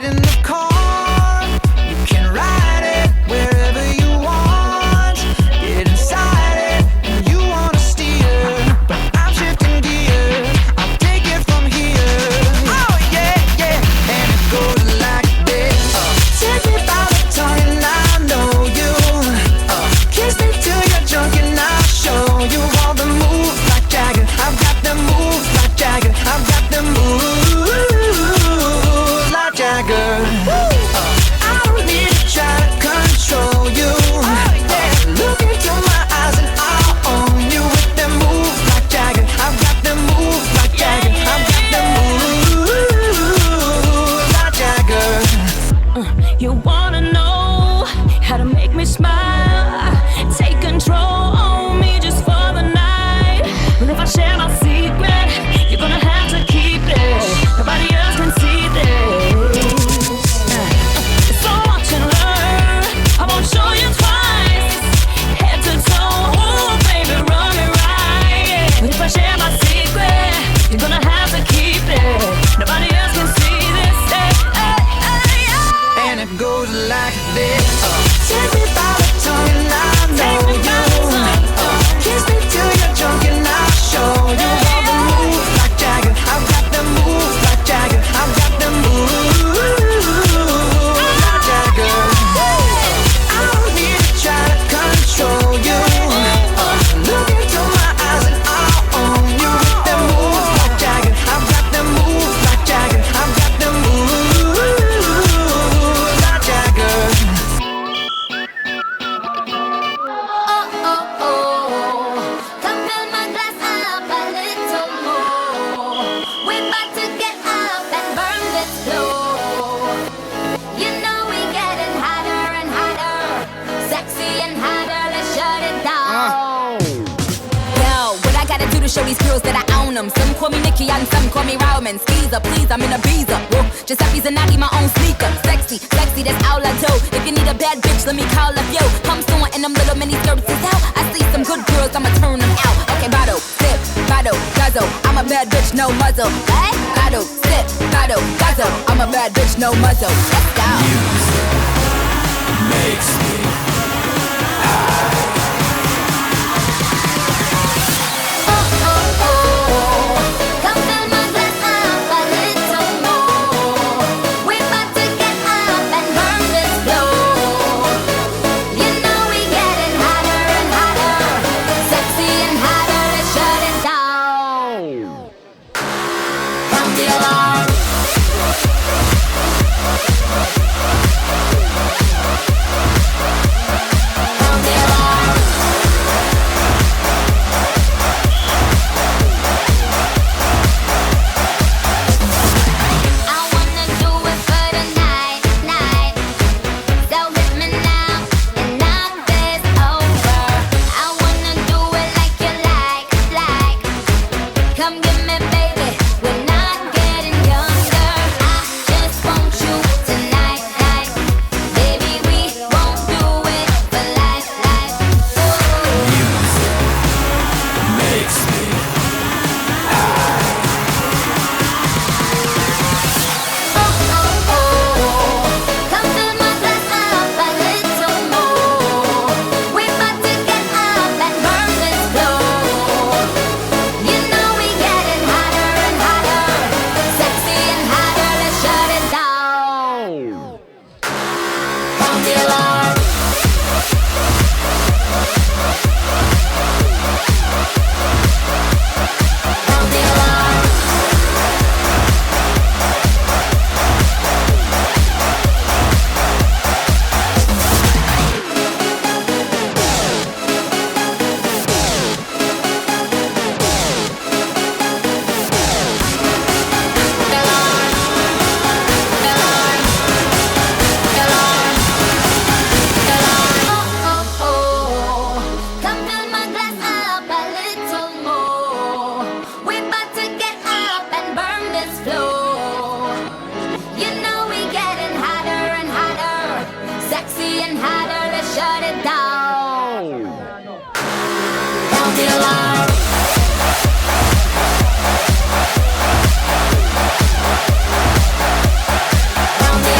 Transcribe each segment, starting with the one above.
Get in the car, you can ride it wherever you want. Get inside it, and you wanna steer, but I'm shifting gears. I'll take it from here. Oh yeah, yeah, and it goes like this. Take me by the tongue and I know you. Kiss me till you're drunk and I'll show you all the moves like Jagger. I've got them moves like Jagger. I've got them moves like Jagger. I don't need to try to control you. Look into my eyes and I'll own you with them moves like Jagger. I've got them moves like Jagger. I've got them moves like Jagger. You wanna know how to make me smile? Take control on me just for the night. But if I share my secret, you're gonna have to keep it. Nobody else can see this. So watch and learn. I won't show you twice. Head to toe, ooh, baby, run it right. But if I share my secret, you're gonna have to keep it. Nobody else can see this. And it goes like this. Take me by the tongue and I know you. Kiss me till you're drunk and I'll show you all the moves like Jagger. I've got them moves like Jagger. I've got them moves like Jagger. I don't need to try to control you. Look into my eyes and I'll own you with them moves like Jagger. I've got them moves like Jagger. I've got them moves like Jagger. Come fill my glass up a little more. We're about to get up and burn this floor. You know we getting hotter and hotter, sexy and hotter. Let's shut it down. Yo, what I gotta do to show these girls that I own them? Some call me Nicki and some call me Roman. Skeezer, please, I'm in a visa. Whoa, Giuseppe Zanotti, my own sneaker. Sexy, sexy, that's all I do. If you need a bad bitch, let me call up yo. Come soon and them little mini skirts is out. I see some good girls, I'ma turn them out. Okay, bottle, sip, bottle, guzzle. I'm a bad bitch, no muzzle. What? Bottle, sip, bottle, guzzle. I'm a bad bitch, no muzzle. Let's go. Makes me Come fill my glass up a little more. We're about to get up and burn this floor. You know we getting hotter and hotter, sexy and hotter. Let's shut it down. Sound the alarm. Sound the alarm. I wanna do it for the night, night. So hit me now and knock this over. I wanna do it like you like. Come get me, baby. We're not getting younger. I just want you tonight, night. Baby, we won't do it for life. makes me Come fill my glass up a little more. We're about to get up and burn this floor. You know we getting hotter and hotter, sexy and hotter. Let's shut it down. Sound the alarm. Sound the alarm. Come fill my glass up a little more. We're about to get up and burn this floor. You know we getting hotter and hotter, sexy and hotter. Let's shut it down. Sound the alarm. Sound the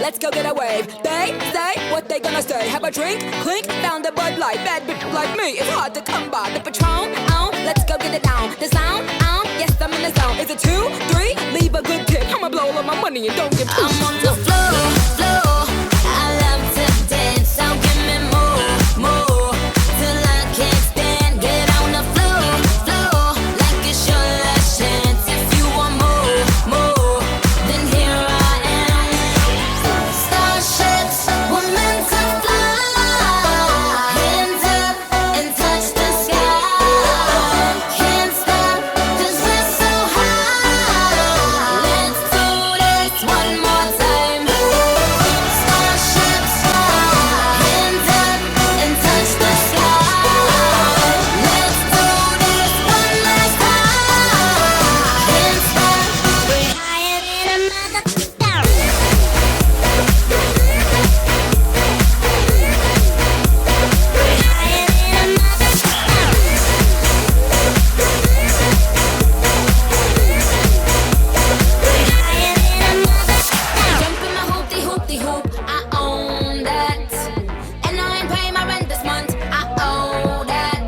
let's go get a wave. They say what they gonna say. Have a drink, clink, found a Bud Light. Bad bitch like me, it's hard to come by. The Patron, let's go get it down. The sound, yes I'm in the zone. Is it 2, 3? Leave a good tip. I'ma blow all of my money and don't get pushed. I'm on the floor, floor. I love to dance, so give me more, more. Till I can't stand, get on the floor, floor. Like it's your last chance. If you want more, more, then here I am. Starships were meant to fly. Hands up and touch the sky. Can't stop 'cause we're so high. Let's do this one more time. Starships fly. Hands up and touch the sky. Let's do this one last time. Can't stop. We're higher than a mother. Jump in my hoopty hoopty hoop, I own that. And I ain't paying my rent this month, I owe that.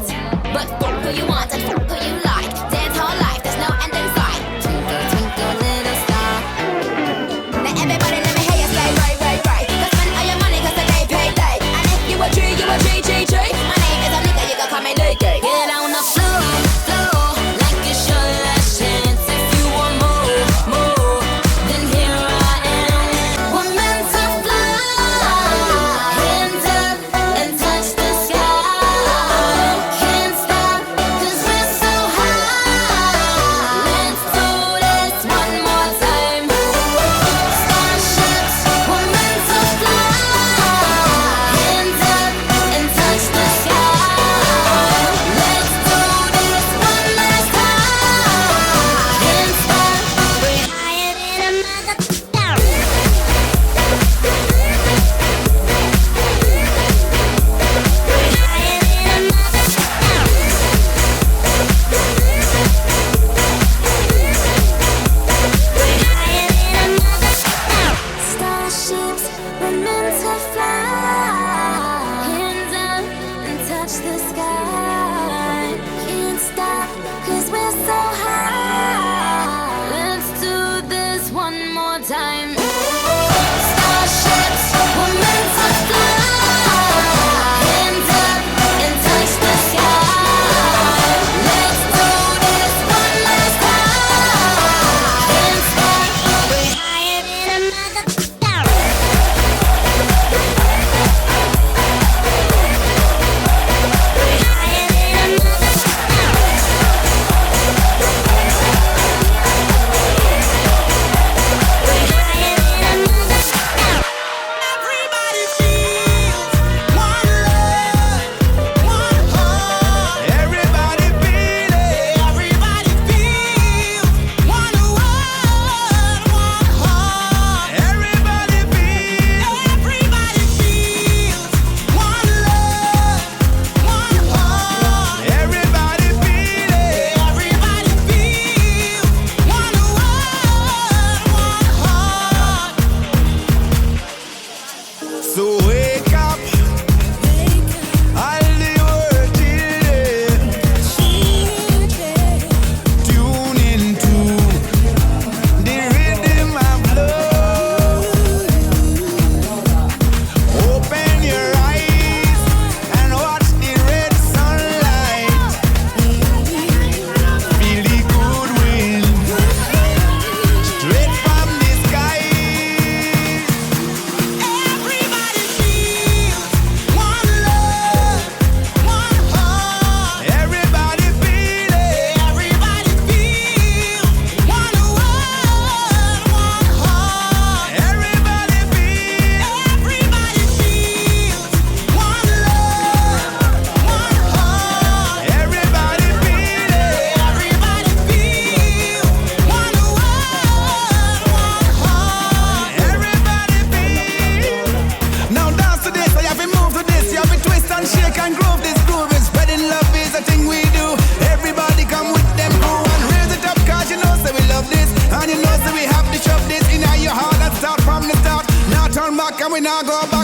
But fuck who you want and fuck who you like. Dance whole life, there's no end in sight. Twinkle, twinkle, little star. Now everybody let me hear you say right, right, right. Go spend all your money 'cause the day paid late. And if you a G, you a G, G, G. My name is a nigga, you can call me Nicky. Get on the floor, floor, like it's your last chance. If you want more, more, then here I am. We're meant to fly. Hands up and touch the sky. Can't stop 'cause we're so high. Let's do this one more time. Starships were meant to fly. Hands up and touch the not go back.